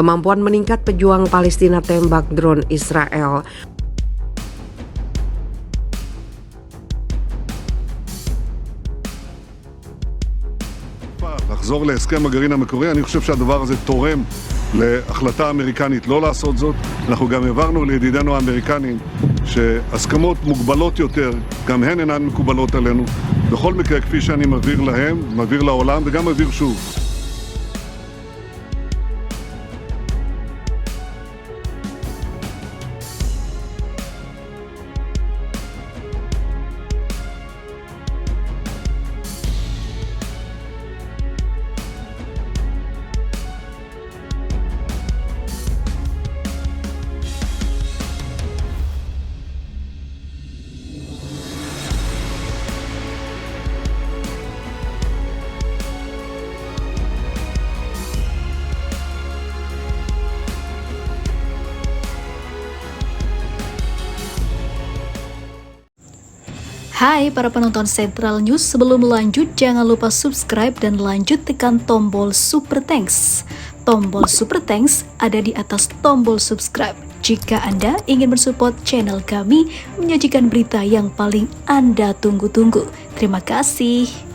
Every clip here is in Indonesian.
Kemampuan meningkat pejuang Palestina tembak drone Israel. לחזור להסכם הגרעין המקורי, אני חושב שהדבר הזה תורם להחלטה אמריקנית לא לעשות זאת. אנחנו גם העברנו לידידינו האמריקנים שהסכמות מוגבלות יותר, גם הן אינן מקובלות עלינו. בכל מקרה, כפי שאני מבהיר להם, מבהיר לעולם וגם מבהיר שוב. Hai para penonton Sentral News, sebelum lanjut jangan lupa subscribe dan lanjut tekan tombol Super Thanks. Tombol Super Thanks ada di atas tombol subscribe. Jika Anda ingin mensupport channel kami menyajikan berita yang paling Anda tunggu-tunggu. Terima kasih.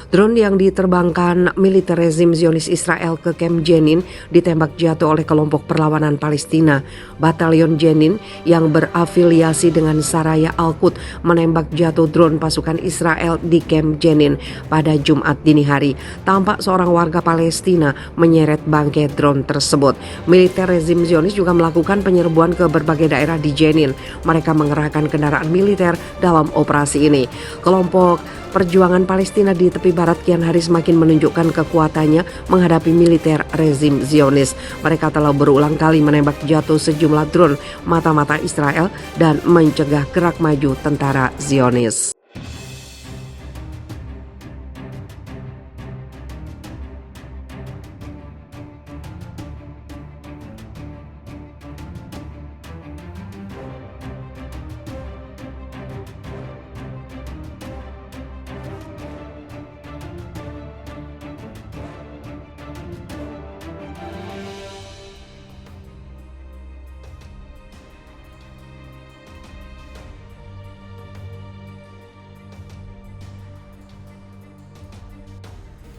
Drone yang diterbangkan militer rezim Zionis Israel ke Camp Jenin ditembak jatuh oleh kelompok perlawanan Palestina. Batalion Jenin yang berafiliasi dengan Saraya Al-Quds menembak jatuh drone pasukan Israel di Camp Jenin pada Jumat dini hari. Tampak seorang warga Palestina menyeret bangkai drone tersebut. Militer rezim Zionis juga melakukan penyerbuan ke berbagai daerah di Jenin. Mereka mengerahkan kendaraan militer dalam operasi ini. Kelompok Perjuangan Palestina di tepi barat kian hari semakin menunjukkan kekuatannya menghadapi militer rezim Zionis. Mereka telah berulang kali menembak jatuh sejumlah drone mata-mata Israel dan mencegah gerak maju tentara Zionis.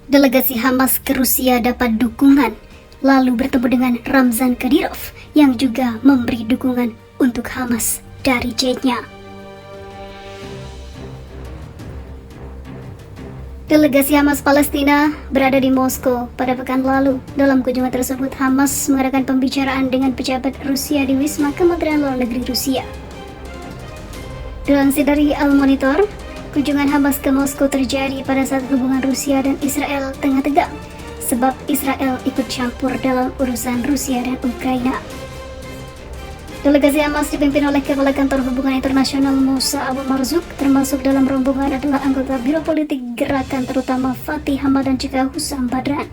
Delegasi Hamas ke Rusia dapat dukungan, lalu bertemu dengan Ramzan Kadyrov yang juga memberi dukungan untuk Hamas dari jetnya. Delegasi Hamas Palestina berada di Moskow pada pekan lalu. Dalam kunjungan tersebut, Hamas mengadakan pembicaraan dengan pejabat Rusia di Wisma Kementerian Luar Negeri Rusia. Dilansir dari Al Monitor, kunjungan Hamas ke Moskow terjadi pada saat hubungan Rusia dan Israel tengah tegang, sebab Israel ikut campur dalam urusan Rusia dan Ukraina. Delegasi Hamas dipimpin oleh Kepala Kantor Hubungan Internasional Moussa Abu Marzouk, termasuk dalam rombongan adalah anggota Biro Politik Gerakan terutama Fatih Hamad dan juga Hussam Badran.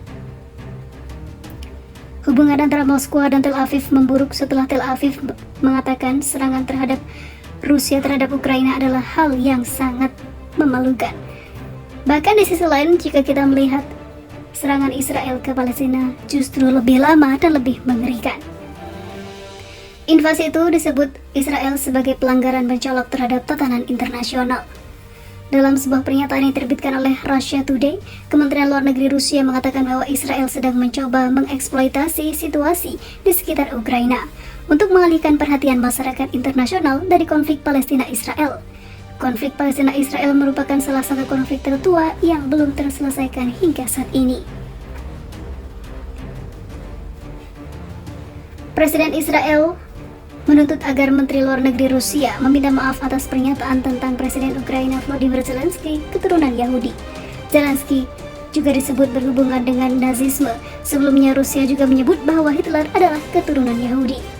Hubungan antara Moskwa dan Tel Aviv memburuk setelah Tel Aviv mengatakan serangan terhadap Rusia terhadap Ukraina adalah hal yang sangat memalukan. Bahkan di sisi lain, jika kita melihat serangan Israel ke Palestina justru lebih lama dan lebih mengerikan. Invasi itu disebut Israel sebagai pelanggaran mencolok terhadap tatanan internasional. Dalam sebuah pernyataan yang diterbitkan oleh Russia Today, Kementerian Luar Negeri Rusia mengatakan bahwa Israel sedang mencoba mengeksploitasi situasi di sekitar Ukraina untuk mengalihkan perhatian masyarakat internasional dari konflik Palestina-Israel. Konflik Palestina-Israel merupakan salah satu konflik tertua yang belum terselesaikan hingga saat ini. Presiden Israel menuntut agar Menteri Luar Negeri Rusia meminta maaf atas pernyataan tentang Presiden Ukraina Volodymyr Zelensky keturunan Yahudi. Zelensky juga disebut berhubungan dengan Nazisme. Sebelumnya Rusia juga menyebut bahwa Hitler adalah keturunan Yahudi.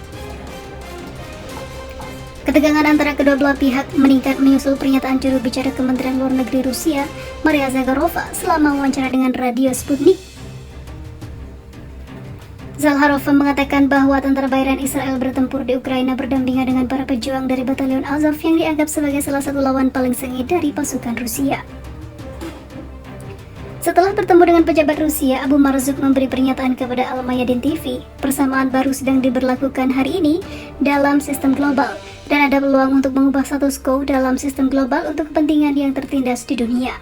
Ketegangan antara kedua belah pihak meningkat menyusul pernyataan juru bicara Kementerian Luar Negeri Rusia, Maria Zakharova, selama wawancara dengan radio Sputnik. Zalharov mengatakan bahwa tentara bayaran Israel bertempur di Ukraina berdampingan dengan para pejuang dari Batalion Azov yang dianggap sebagai salah satu lawan paling sengit dari pasukan Rusia. Setelah bertemu dengan pejabat Rusia, Abu Marzuk memberi pernyataan kepada Al Mayadin TV. Persamaan baru sedang diberlakukan hari ini dalam sistem global dan ada peluang untuk mengubah status quo dalam sistem global untuk kepentingan yang tertindas di dunia.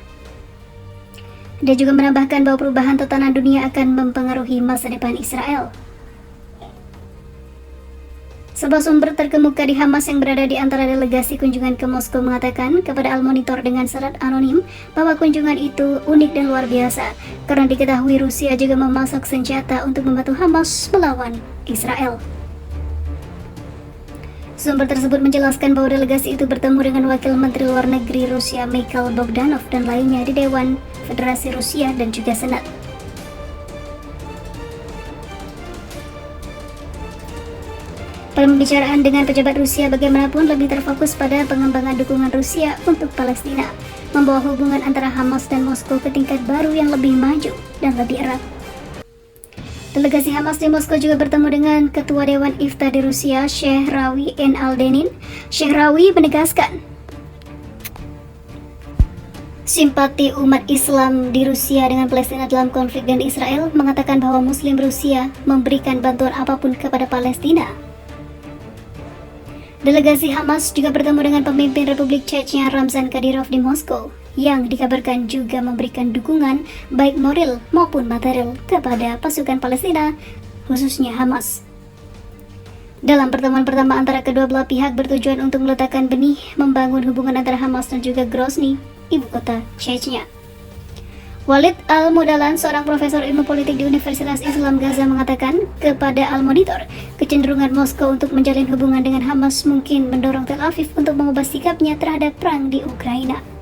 Dia juga menambahkan bahwa perubahan tatanan dunia akan mempengaruhi masa depan Israel. Sebuah sumber terkemuka di Hamas yang berada di antara delegasi kunjungan ke Moskow mengatakan kepada Al Monitor dengan syarat anonim bahwa kunjungan itu unik dan luar biasa karena diketahui Rusia juga memasak senjata untuk membantu Hamas melawan Israel. Sumber tersebut menjelaskan bahwa delegasi itu bertemu dengan Wakil Menteri Luar Negeri Rusia Mikhail Bogdanov dan lainnya di Dewan Federasi Rusia dan juga Senat. Pembicaraan dengan pejabat Rusia bagaimanapun lebih terfokus pada pengembangan dukungan Rusia untuk Palestina, membawa hubungan antara Hamas dan Moskow ke tingkat baru yang lebih maju dan lebih erat. Delegasi Hamas di Moskow juga bertemu dengan Ketua Dewan Ifta di Rusia, Sheikh Rawi N. Aldenin. Sheikh Rawi menegaskan simpati umat Islam di Rusia dengan Palestina dalam konflik dan Israel, mengatakan bahwa Muslim Rusia memberikan bantuan apapun kepada Palestina. Delegasi Hamas juga bertemu dengan pemimpin Republik Chechnya Ramzan Kadyrov di Moskow, yang dikabarkan juga memberikan dukungan baik moral maupun material kepada pasukan Palestina, khususnya Hamas. Dalam pertemuan pertama antara kedua belah pihak bertujuan untuk meletakkan benih membangun hubungan antara Hamas dan juga Grozny, ibu kota Chechnya. Walid Al-Mudalan, seorang profesor ilmu politik di Universitas Islam Gaza, mengatakan kepada Al-Monitor, kecenderungan Moskow untuk menjalin hubungan dengan Hamas mungkin mendorong Tel Aviv untuk mengubah sikapnya terhadap perang di Ukraina.